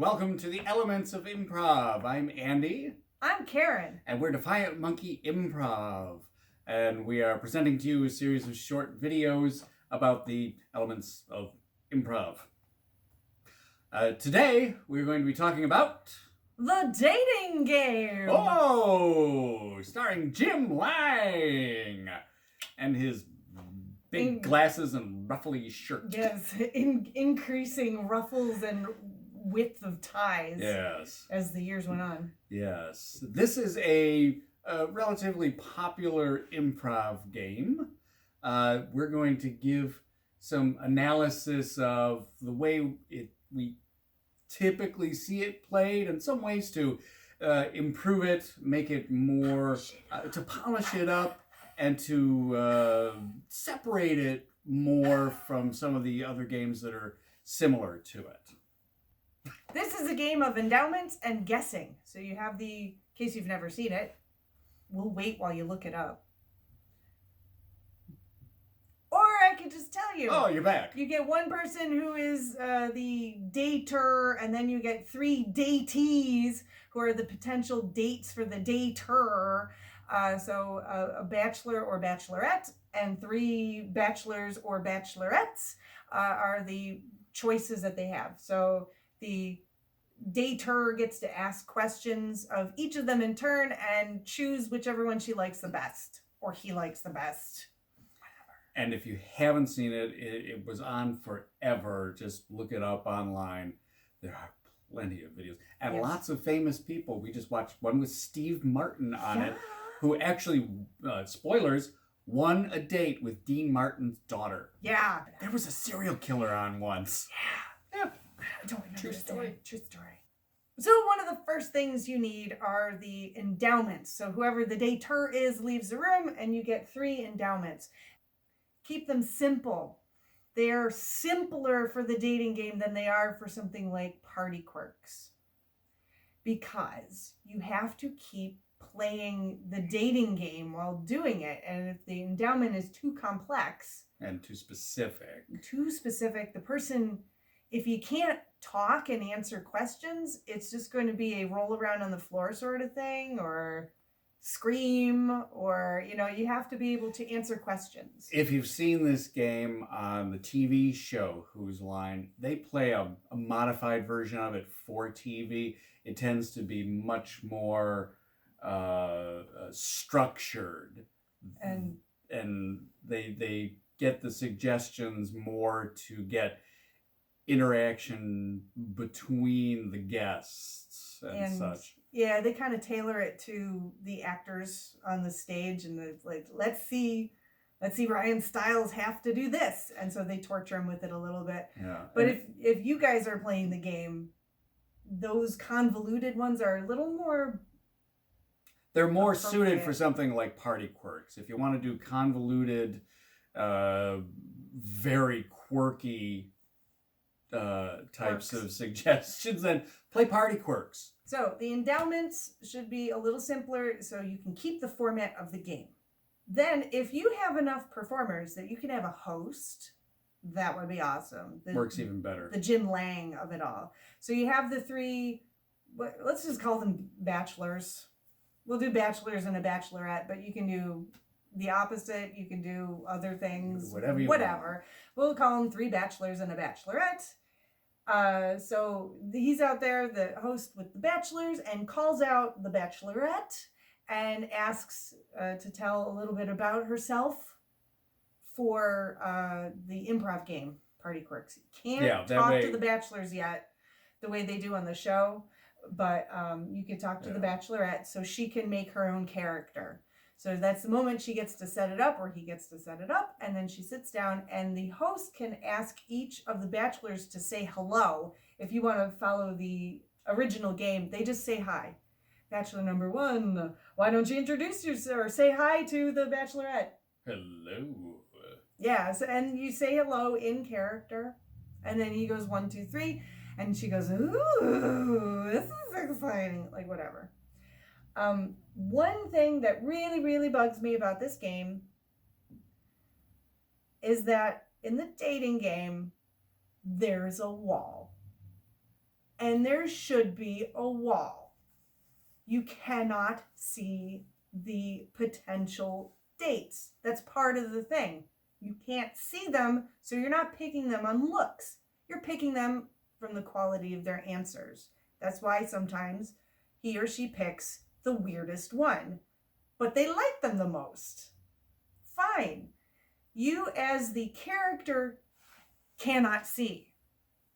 welcome to the Elements of Improv. I'm Andy. I'm Karen. And we're Defiant Monkey Improv. And we are presenting to you a series of short videos about the elements of improv. Today, we're going to be talking about... The Dating Game! Oh! Starring Jim Lang! And his big glasses and ruffly shirt. Yes, increasing ruffles and width of ties. Yes. As the years went on. Yes. This is a relatively popular improv game. We're going to give some analysis of the way we typically see it played and some ways to improve it, make it more, to polish it up and to separate it more from some of the other games that are similar to it. This is a game of endowments and guessing. So you have in case you've never seen it, we'll wait while you look it up. Or I could just tell you. Oh, you're back. You get one person who is the dater, and then you get 3 datees who are the potential dates for the dater. So a bachelor or bachelorette and 3 bachelors or bachelorettes are the choices that they have. So the dater gets to ask questions of each of them in turn and choose whichever one she likes the best or he likes the best. And if you haven't seen it, it was on forever. Just look it up online. There are plenty of videos. And lots of famous people. We just watched one with Steve Martin on it, who actually, spoilers, won a date with Dean Martin's daughter. Yeah. There was a serial killer on once. Yeah. I don't remember. True story. So one of the first things you need are the endowments. So whoever the dater is leaves the room and you get 3 endowments. Keep them simple. They're simpler for the dating game than they are for something like Party Quirks. Because you have to keep playing the dating game while doing it. And if the endowment is too complex... And too specific, the person... If you can't talk and answer questions, it's just going to be a roll around on the floor sort of thing, or scream, or, you have to be able to answer questions. If you've seen this game on the TV show Whose Line, they play a modified version of it for TV. It tends to be much more structured. And they get the suggestions more to get interaction between the guests and such. Yeah, they kind of tailor it to the actors on the stage, and it's like, let's see Ryan Stiles have to do this, and so they torture him with it a little bit. Yeah. But if you guys are playing the game, those convoluted ones are a little more. They're more suited for something like Party Quirks. If you want to do convoluted, very quirky types of suggestions, then play Party Quirks. So the endowments should be a little simpler so you can keep the format of the game. Then if you have enough performers that you can have a host, that would be awesome. Works even better. The Jim Lang of it all. So you have the 3, let's just call them bachelors. We'll do bachelors and a bachelorette, but you can do the opposite. You can do other things. Whatever. We'll call them 3 bachelors and a bachelorette. So he's out there, the host with the bachelors, and calls out the bachelorette and asks to tell a little bit about herself for the improv game, Party Quirks. Can't talk to the bachelors yet the way they do on the show, but you can talk to the bachelorette so she can make her own character. So that's the moment she gets to set it up, or he gets to set it up, and then she sits down, and the host can ask each of the bachelors to say hello. If you want to follow the original game, they just say hi. Bachelor number 1, why don't you introduce yourself or say hi to the bachelorette? Hello. Yeah, so, and you say hello in character, and then he goes 1, 2, 3, and she goes, ooh, this is exciting, like whatever. One thing that really, really bugs me about this game is that in the dating game, there's a wall. and there should be a wall. You cannot see the potential dates. That's part of the thing. You can't see them, so you're not picking them on looks. You're picking them from the quality of their answers. That's why sometimes he or she picks the weirdest one, but they like them the most. Fine. You as the character cannot see.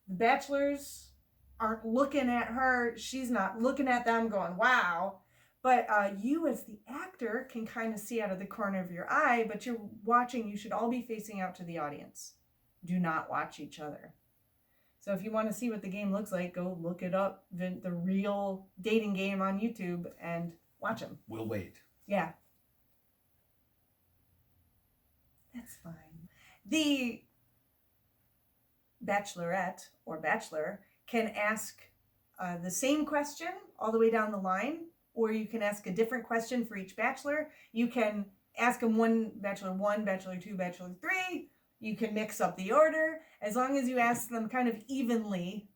The bachelors aren't looking at her. She's not looking at them going, wow. But you as the actor can kind of see out of the corner of your eye, but you're watching. You should all be facing out to the audience. Do not watch each other. So if you want to see what the game looks like, go look it up, the real dating game on YouTube, and watch them. We'll wait. Yeah. That's fine. The bachelorette or bachelor can ask the same question all the way down the line, or you can ask a different question for each bachelor. You can ask them bachelor 1, bachelor 2, bachelor 3. You can mix up the order as long as you ask them kind of evenly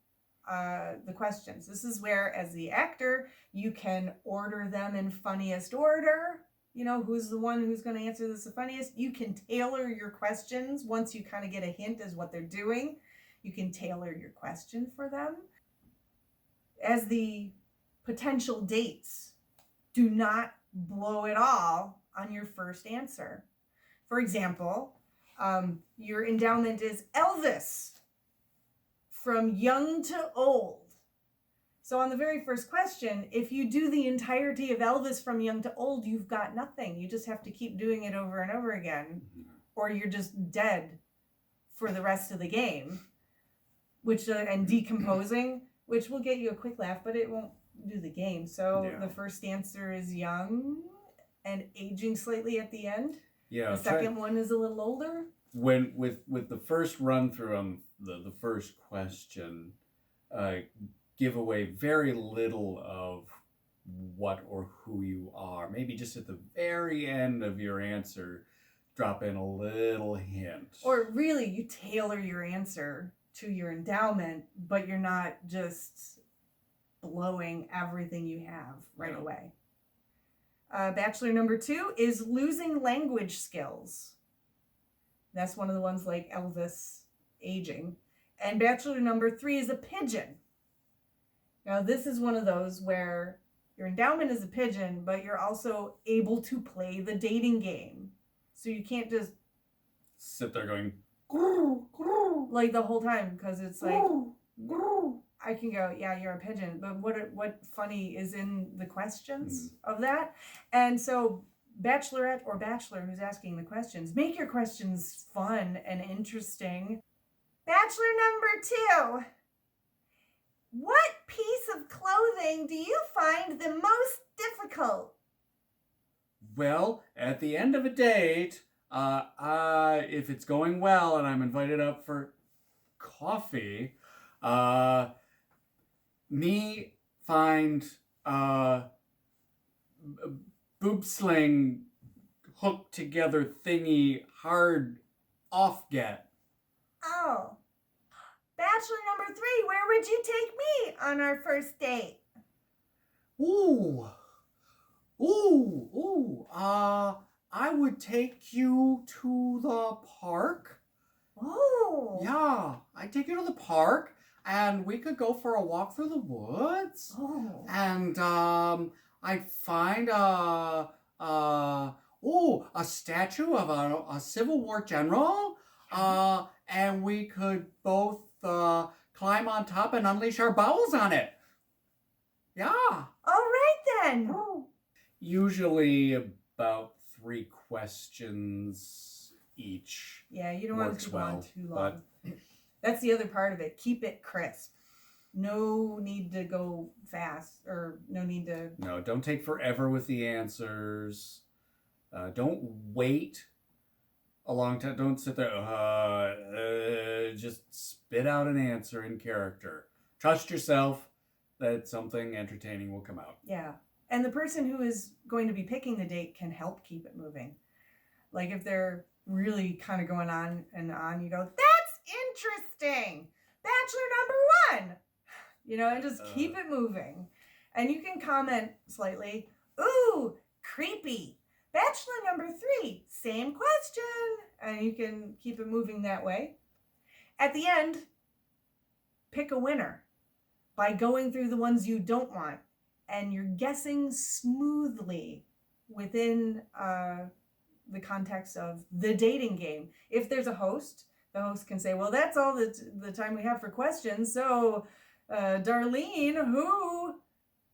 the questions. This is where, as the actor, you can order them in funniest order. You know, who's the one who's going to answer this the funniest. You can tailor your questions once you kind of get a hint as what they're doing. You can tailor your question for them. As the potential dates, do not blow it all on your first answer. For example, your endowment is Elvis from young to old. So on the very first question, if you do the entirety of Elvis from young to old, you've got nothing. You just have to keep doing it over and over again, or you're just dead for the rest of the game, and decomposing, which will get you a quick laugh, but it won't do the game. So the first answer is young and aging slightly at the end. Yeah. The second one is a little older. When with the first run through on the first question, give away very little of what or who you are. Maybe just at the very end of your answer, drop in a little hint. Or really, you tailor your answer to your endowment, but you're not just blowing everything you have right away. Bachelor number 2 is losing language skills. That's one of the ones like Elvis aging. And bachelor number 3 is a pigeon. Now, this is one of those where your endowment is a pigeon, but you're also able to play the dating game. So you can't just sit there going, like the whole time, because it's like, I can go, yeah, you're a pigeon, but what funny is in the questions of that? And so bachelorette or bachelor who's asking the questions, make your questions fun and interesting. Bachelor number 2. What piece of clothing do you find the most difficult? Well, at the end of a date, if it's going well and I'm invited up for coffee, me find boob sling hooked together thingy hard off get. Oh. Bachelor number 3, where would you take me on our first date? I would take you to the park. Oh. Yeah, I'd take you to the park, and we could go for a walk through the woods. Oh. And I'd find a statue of a Civil War general. And we could both climb on top and unleash our bowels on it. Yeah. All right then. Usually about 3 questions each. Yeah, you don't want to go on too long. But that's the other part of it. Keep it crisp. No need to go fast, or no need to... No, don't take forever with the answers. Don't wait a long time. Don't sit there. Just spit out an answer in character. Trust yourself that something entertaining will come out. Yeah. And the person who is going to be picking the date can help keep it moving. Like if they're really kind of going on and on, you go, that's interesting. Bachelor number 1. and just keep it moving. And you can comment slightly, ooh, creepy. Bachelor number 3, same question. And you can keep it moving that way. At the end, pick a winner by going through the ones you don't want. And you're guessing smoothly within the context of the dating game. If there's a host, the host can say, well, that's all the time we have for questions. So, Darlene, who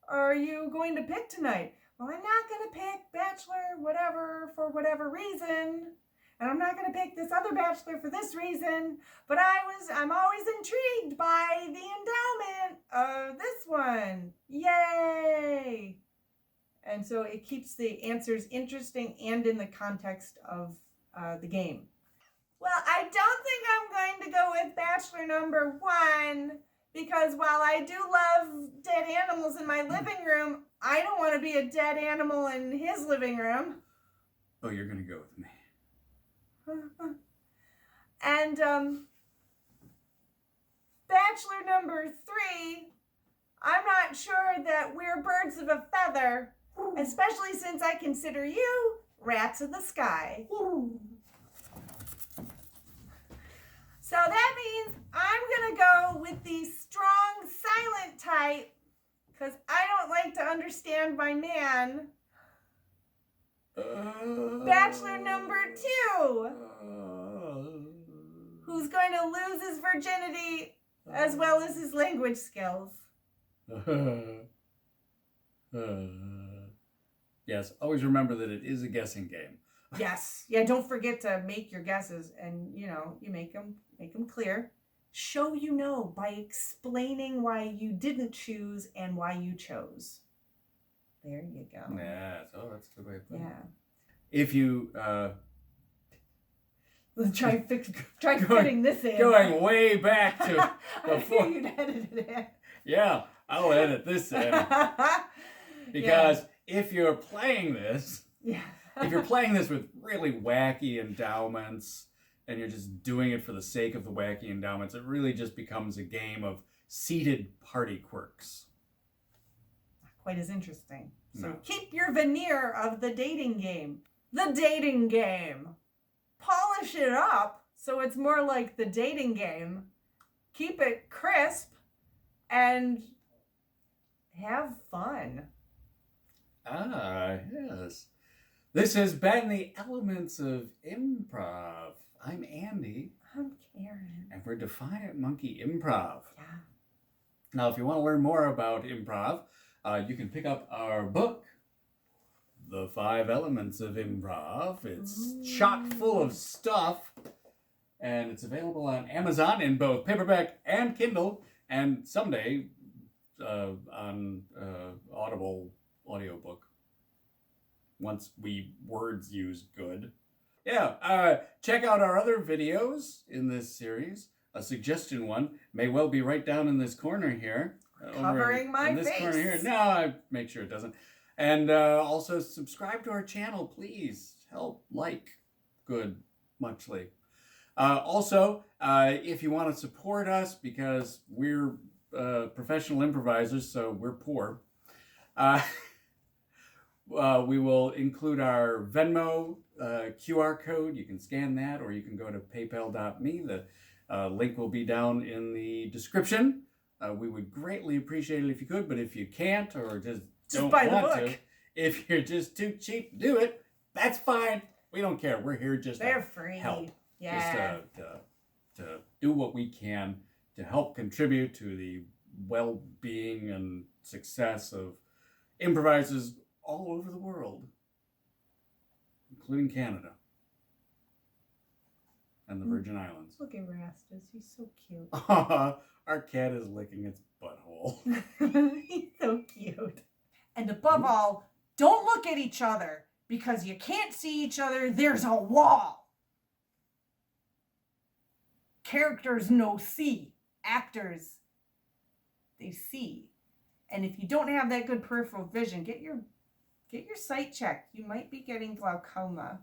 are you going to pick tonight? Well, I'm not going to pick Bachelor whatever for whatever reason. And I'm not going to pick this other Bachelor for this reason. But I'm always intrigued by the endowment of this one. Yay! And so it keeps the answers interesting and in the context of the game. Well, I don't think I'm going to go with Bachelor number 1 because while I do love dead animals in my living room, I don't want to be a dead animal in his living room. Oh, you're going to go with me. And Bachelor number 3, I'm not sure that we're birds of a feather, especially since I consider you rats of the sky. So that means I'm going to go with the strong, silent type because I don't like to understand my man. Bachelor number 2, who's going to lose his virginity as well as his language skills. Yes, always remember that it is a guessing game. Yes. Yeah, don't forget to make your guesses and, you make them clear. Show by explaining why you didn't choose and why you chose. There you go. Yeah, so that's a good way of putting it. Yeah. If you try fitting this in. Going way back to before. I you'd edit it in. Yeah, I'll edit this in. Because if you're playing this, if you're playing this with really wacky endowments and you're just doing it for the sake of the wacky endowments, it really just becomes a game of seated party quirks. Not quite as interesting. So No. Keep your veneer of the dating game. The dating game. Polish it up so it's more like the dating game. Keep it crisp and have fun. Ah, yes. This has been the Elements of Improv. I'm Andy. I'm Karen. And we're Defiant Monkey Improv. Yeah. Now, if you want to learn more about improv, you can pick up our book, The 5 Elements of Improv. It's chock full of stuff, and it's available on Amazon in both paperback and Kindle, and someday on Audible audiobook. Once words use good. Yeah, check out our other videos in this series. A suggestion one may well be right down in this corner here. Covering my in this face. corner here. No, I make sure it doesn't. And also subscribe to our channel, please. Help, good, muchly. Also, if you want to support us, because we're professional improvisers, so we're poor, we will include our Venmo QR code. You can scan that, or you can go to paypal.me. The link will be down in the description. We would greatly appreciate it if you could, but if you can't or just don't buy the want book. to, if you're just too cheap to do it, that's fine. We don't care. We're here just They're to free. help. Yeah. Just to do what we can to help contribute to the well-being and success of improvisers all over the world, including Canada and the Virgin Islands. Look at Rastus. He's so cute. Our cat is licking its butthole. He's so cute. And above all, don't look at each other because you can't see each other. There's a wall. Characters no see. Actors, they see. And if you don't have that good peripheral vision, get your sight checked. You might be getting glaucoma.